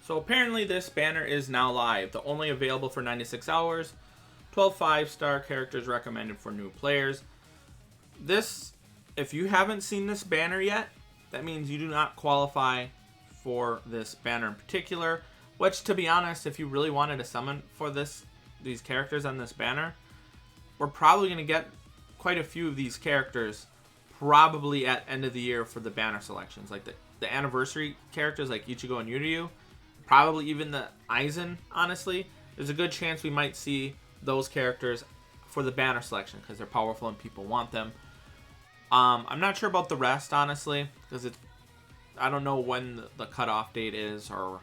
So apparently this banner is now live. The only available for 96 hours. 12 5-star characters recommended for new players. This, if you haven't seen this banner yet, that means you do not qualify for this banner in particular. Which, to be honest, if you really wanted to summon for these characters on this banner, we're probably going to get quite a few of these characters probably at end of the year for the banner selections. Like the anniversary characters like Ichigo and Yuryu, probably even the Aizen, honestly. There's a good chance we might see those characters for the banner selection because they're powerful and people want them. I'm not sure about the rest, honestly, because I don't know when the cutoff date is or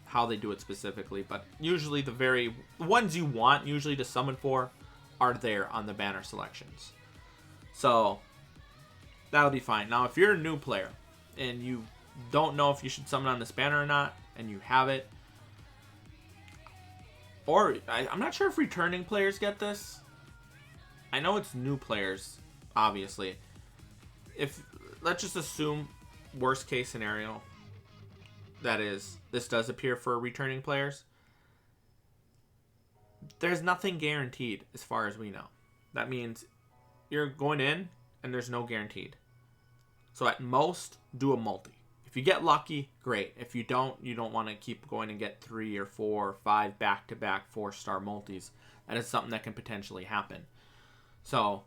how they do it specifically, but usually the ones you want usually to summon for are there on the banner selections. So that'll be fine. Now, if you're a new player and you don't know if you should summon on this banner or not, and you have it, or I'm not sure if returning players get this. I know it's new players, obviously. If let's just assume worst case scenario, that is, this does appear for returning players. There's nothing guaranteed as far as we know. That means you're going in and there's no guaranteed. So at most, do a multi. If you get lucky, great. If you don't want to keep going and get 3 or 4 or 5 back-to-back 4-star multis. That is something that can potentially happen. So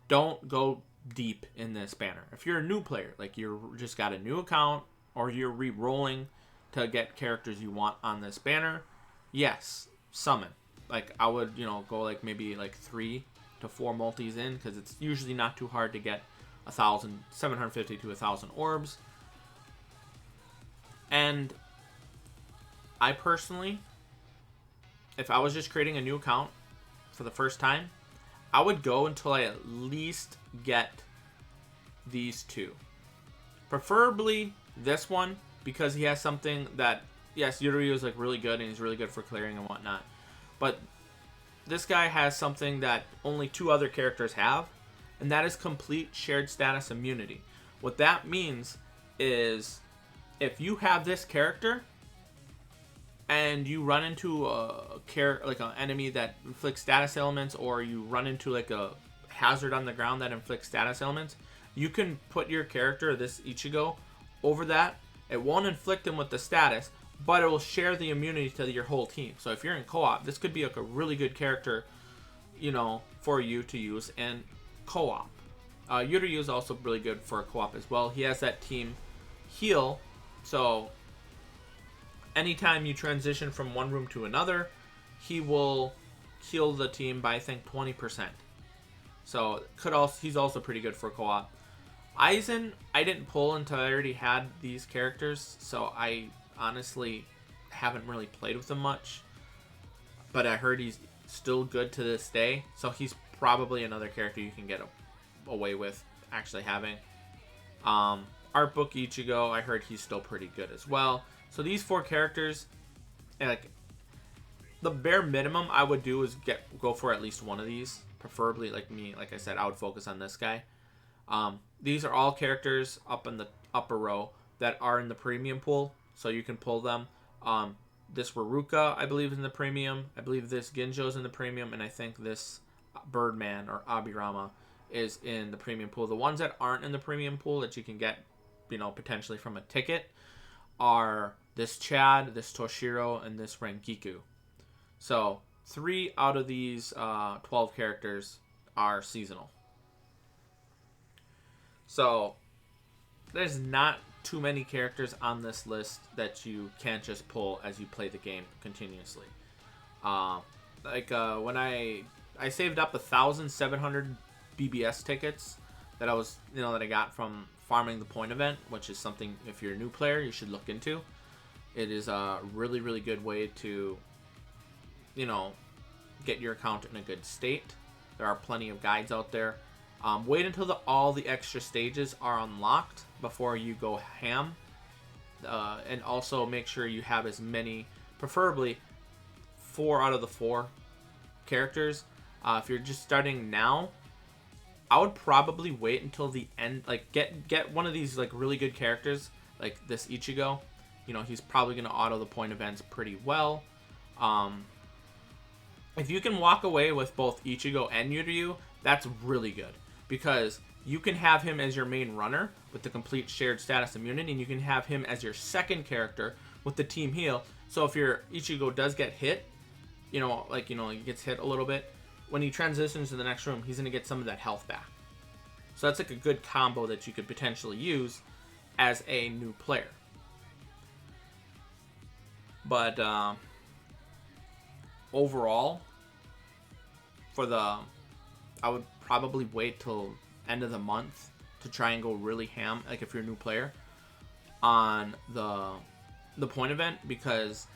don't go deep in this banner. If you're a new player, like you just got a new account or you're re-rolling to get characters you want on this banner, yes, summon. Like I would, go like maybe like 3 to 4 multis in, because it's usually not too hard to get 750 to 1,000 orbs. And I personally, if I was just creating a new account for the first time, I would go until I at least get these 2. Preferably this one, because he has something that, yes, Yuryu is like really good and he's really good for clearing and whatnot. But this guy has something that only 2 other characters have, and that is complete shared status immunity. What that means is, if you have this character and you run into like an enemy that inflicts status elements, or you run into like a hazard on the ground that inflicts status elements, you can put your character, this Ichigo, over that. It won't inflict him with the status, but it will share the immunity to your whole team. So if you're in co-op, this could be like a really good character, for you to use in co-op. Yuryu is also really good for a co-op as well. He has that team heal. So anytime you transition from one room to another, he will heal the team by, I think, 20%. So he's also pretty good for co-op. Aizen, I didn't pull until I already had these characters, so I honestly haven't really played with him much. But I heard he's still good to this day, so he's probably another character you can get away with actually having. Art Book Ichigo, I heard he's still pretty good as well. So these 4 characters, like the bare minimum I would do is go for at least one of these. Preferably, like me, like I said, I would focus on this guy. These are all characters up in the upper row that are in the premium pool, so you can pull them. This Ruruka, I believe, is in the premium. I believe this Ginjo is in the premium, and I think this Birdman or Abirama is in the premium pool. The ones that aren't in the premium pool that you can get, potentially from a ticket, are this Chad, this Toshiro, and this Renkiku. So 3 out of these 12 characters are seasonal. So there's not too many characters on this list that you can't just pull as you play the game continuously. When I saved up 1,700 BBS tickets that I got from farming the point event, which is something, if you're a new player, you should look into. It is a really, really good way to, get your account in a good state. There are plenty of guides out there. Wait until all the extra stages are unlocked before you go ham. And also make sure you have as many, preferably 4 out of the 4 characters. If you're just starting now, I would probably wait until the end. Like get one of these like really good characters, like this Ichigo, You know, he's probably going to auto the point events pretty well. If you can walk away with both Ichigo and Yuryu, that's really good. Because you can have him as your main runner with the complete shared status immunity, and you can have him as your second character with the team heal. So if your Ichigo does get hit, he gets hit a little bit, when he transitions to the next room, he's going to get some of that health back. So that's like a good combo that you could potentially use as a new player. But overall, I would probably wait till end of the month to try and go really ham, like if you're a new player, on the point event, because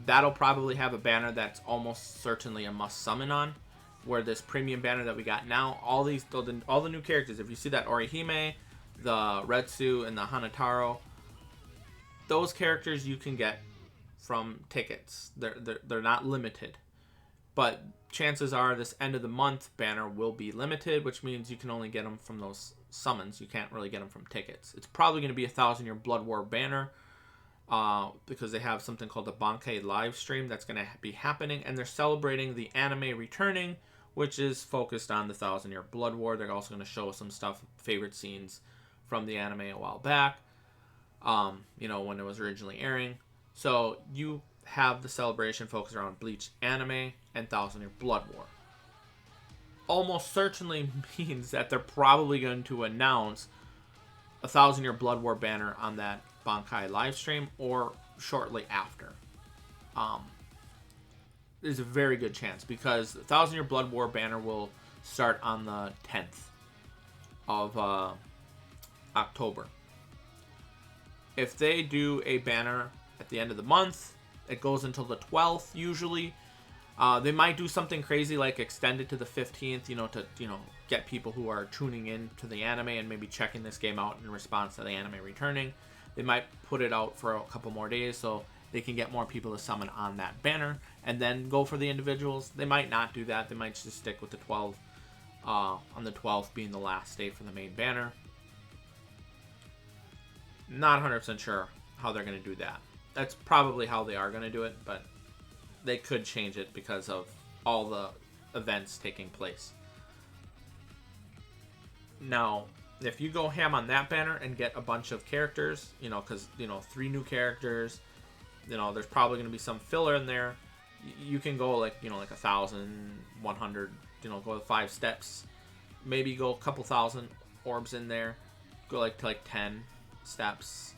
that'll probably have a banner that's almost certainly a must summon on. Where this premium banner that we got now, all the new characters, if you see that Orihime, the Retsu, and the Hanataro, those characters you can get from tickets. They're not limited, but chances are this end of the month banner will be limited, which means you can only get them from those summons. You can't really get them from tickets. It's probably going to be a 1,000-year Blood War banner, because they have something called the Bankai live stream that's going to be happening, and they're celebrating the anime returning, which is focused on the 1,000-year Blood War. They're also going to show some stuff, favorite scenes from the anime a while back, when it was originally airing. So you have the celebration focused around Bleach anime and 1,000-year Blood War. Almost certainly means that they're probably going to announce a 1,000-year Blood War banner on that Bankai live stream or shortly after. There's a very good chance, because the 1,000-year Blood War banner will start on the 10th of October. If they do a banner at the end of the month, it goes until the 12th usually. They might do something crazy like extend it to the 15th, to get people who are tuning in to the anime and maybe checking this game out in response to the anime returning. They might put it out for a couple more days so they can get more people to summon on that banner and then go for the individuals. They might not do that. They might just stick with the 12, on the 12th being the last day for the main banner. Not 100% sure how they're going to do that. That's probably how they are going to do it, but they could change it because of all the events taking place. Now, if you go ham on that banner and get a bunch of characters, because, 3 new characters, there's probably going to be some filler in there. You can go like 1,100, go 5 steps. Maybe go a couple thousand orbs in there. Go to 10 steps.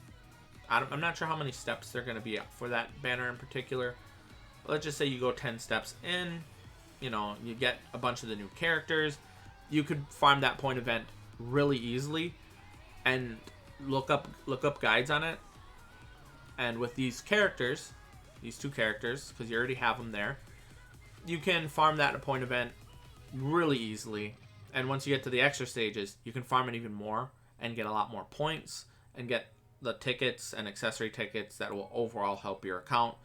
I'm not sure how many steps they're going to be for that banner in particular. But let's just say you go 10 steps in. You get a bunch of the new characters. You could farm that point event really easily and look up guides on it. And with these characters, these 2 characters, because you already have them there, you can farm that point event really easily. And once you get to the extra stages, you can farm it even more and get a lot more points and get the tickets and accessory tickets that will overall help your account.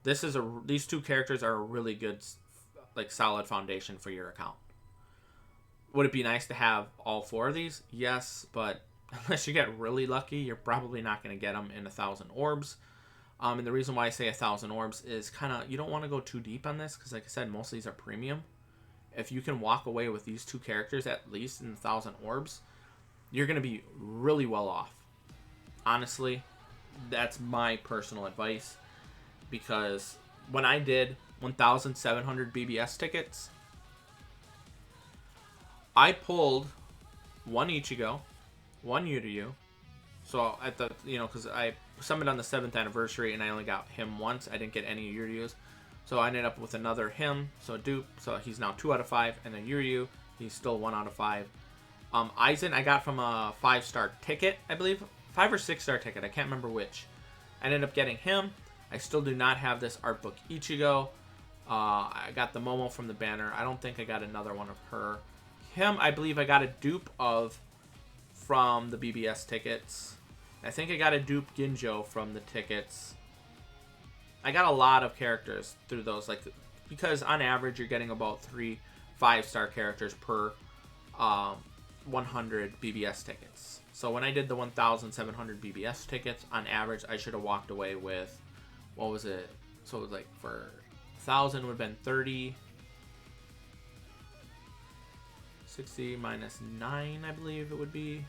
These 2 characters are a really good, solid foundation for your account. Would it be nice to have all 4 of these? Yes, but unless you get really lucky, you're probably not going to get them in 1,000 orbs. And the reason why I say 1,000 orbs is you don't want to go too deep on this, because like I said, most of these are premium. If you can walk away with these 2 characters at least in 1,000 orbs, you're going to be really well off. Honestly, that's my personal advice, because when I did 1,700 BBS tickets, I pulled 1 Ichigo, 1 Yuryu. So at the, because I summoned on the 7th anniversary and I only got him once. I didn't get any Yuryus. So I ended up with another him, so a dupe. So he's now 2 out of 5. And then Yuryu, he's still 1 out of 5. Aizen, I got from a 5-star ticket, I believe. 5 or 6-star ticket, I can't remember which. I ended up getting him. I still do not have this art book Ichigo. I got the Momo from the banner. I don't think I got another one of her. Him, I believe I got a dupe of from the BBS tickets. I think I got a dupe Ginjo from the tickets. I got a lot of characters through those, because on average you're getting about 3 5-star characters per 100 BBS tickets. So when I did the 1,700 BBS tickets, on average, I should have walked away with, what was it? So it was like for 1,000 would have been 30. 60 minus 9, I believe it would be.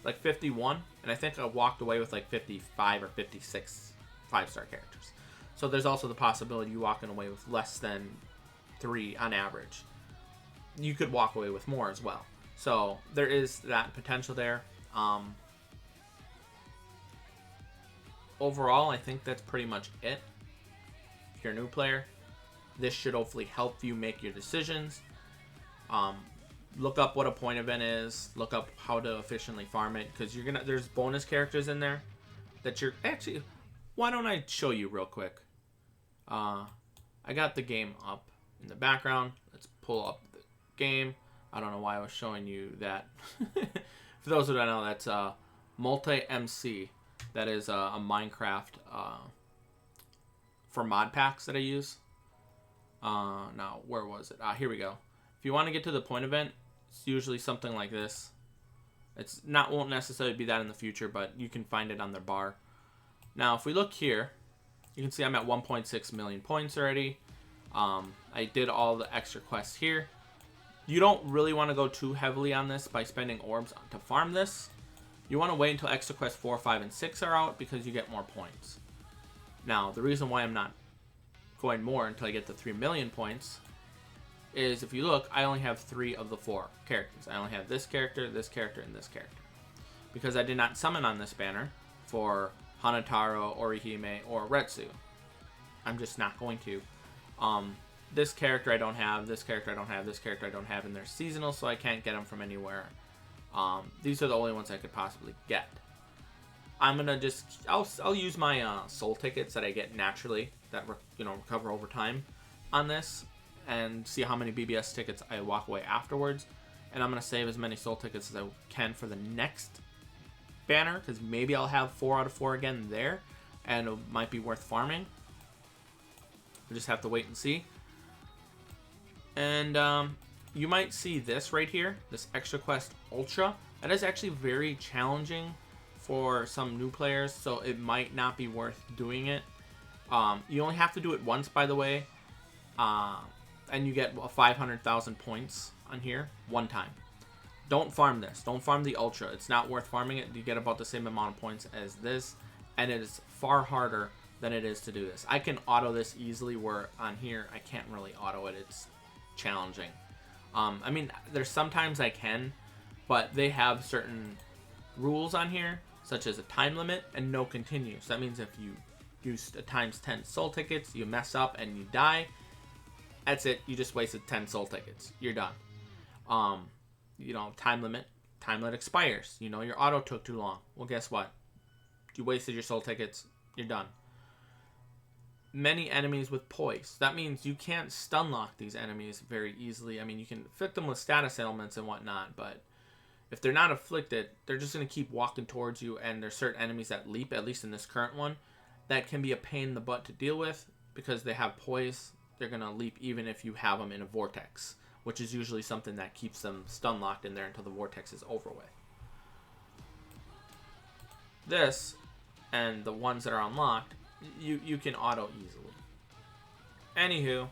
Like 51. And I think I walked away with like 55 or 56 5-star characters. So there's also the possibility you walking away with less than 3 on average. You could walk away with more as well. So there is that potential there. Overall, I think that's pretty much it. If you're a new player, this should hopefully help you make your decisions. Look up what a point event is. Look up how to efficiently farm it, because there's bonus characters in there that you're actually. Why don't I show you real quick? I got the game up in the background. Let's pull up the game. I don't know why I was showing you that. For those who don't know, that's Multi MC. That is a Minecraft for mod packs that I use. Now, where was it? Here we go. If you want to get to the point event, it's usually something like this. Won't necessarily be that in the future, but you can find it on their bar. Now, if we look here, you can see I'm at 1.6 million points already. I did all the extra quests here. You don't really want to go too heavily on this by spending orbs to farm this. You want to wait until extra quests 4, 5, and 6 are out, because you get more points. Now, the reason why I'm not going more until I get to 3 million points is, if you look, I only have 3 of the 4 characters. I only have this character, and this character. Because I did not summon on this banner for Hanataro, Orihime, or Retsu. I'm just not going to. This character I don't have, this character I don't have, this character I don't have, and they're seasonal, so I can't get them from anywhere. These are the only ones I could possibly get. I'm gonna I'll use my soul tickets that I get naturally that recover over time on this, and see how many BBS tickets I walk away afterwards. And I'm gonna save as many soul tickets as I can for the next banner, because maybe I'll have 4 out of 4 again there, and it might be worth farming. We just have to wait and see. And you might see this right here, this Extra Quest Ultra. That is actually very challenging for some new players, so it might not be worth doing it. You only have to do it once, by the way, and you get 500,000 points on here one time. Don't farm this. Don't farm the Ultra. It's not worth farming it. You get about the same amount of points as this, and it is far harder than it is to do this. I can auto this easily, where on here I can't really auto it. It's challenging. I mean, there's sometimes I can, but they have certain rules on here, such as a time limit and no continue. So that means if you use a times 10 soul tickets, you mess up and you die, that's it. You just wasted 10 soul tickets. You're done. Time limit expires. Your auto took too long. Well, guess what? You wasted your soul tickets. You're done. Many enemies with poise. That means you can't stun lock these enemies very easily. I mean, you can afflict them with status ailments and whatnot, but if they're not afflicted, they're just going to keep walking towards you, and there's certain enemies that leap, at least in this current one, that can be a pain in the butt to deal with, because they have poise. They're going to leap even if you have them in a vortex, which is usually something that keeps them stun locked in there until the vortex is over with. This, and the ones that are unlocked, you can auto easily. Anywho,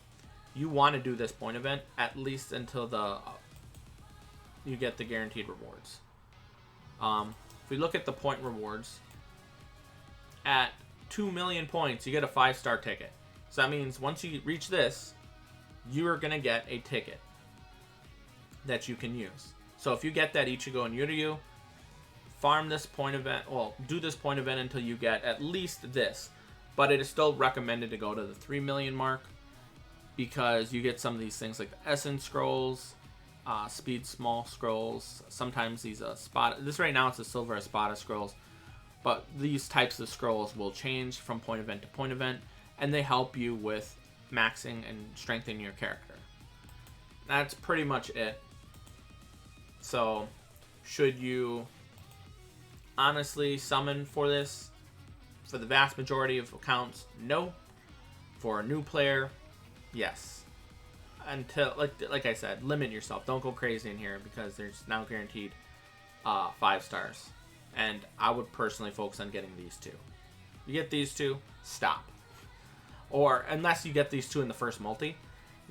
you want to do this point event at least until you get the guaranteed rewards. If we look at the point rewards, at 2 million points, you get a 5-star ticket. So that means once you reach this, you are going to get a ticket that you can use. So if you get that Ichigo and Yuryu, farm this point event, do this point event until you get at least this. But it is still recommended to go to the 3 million mark, because you get some of these things like the Essence Scrolls, Speed Small Scrolls, sometimes these this right now it's the Silver Espada Scrolls, but these types of scrolls will change from point event to point event, and they help you with maxing and strengthening your character. That's pretty much it. So, should you honestly summon for this? For the vast majority of accounts, no. For a new player, yes. Until, like I said, limit yourself. Don't go crazy in here, because there's now guaranteed 5 stars. And I would personally focus on getting these 2. You get these 2, stop. Or unless you get these 2 in the first multi,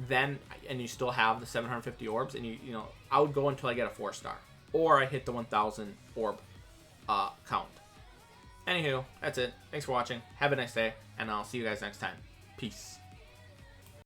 then and you still have the 750 orbs, and you know, I would go until I get a 4-star, or I hit the 1,000 orb count. Anywho, that's it. Thanks for watching. Have a nice day, and I'll see you guys next time. Peace.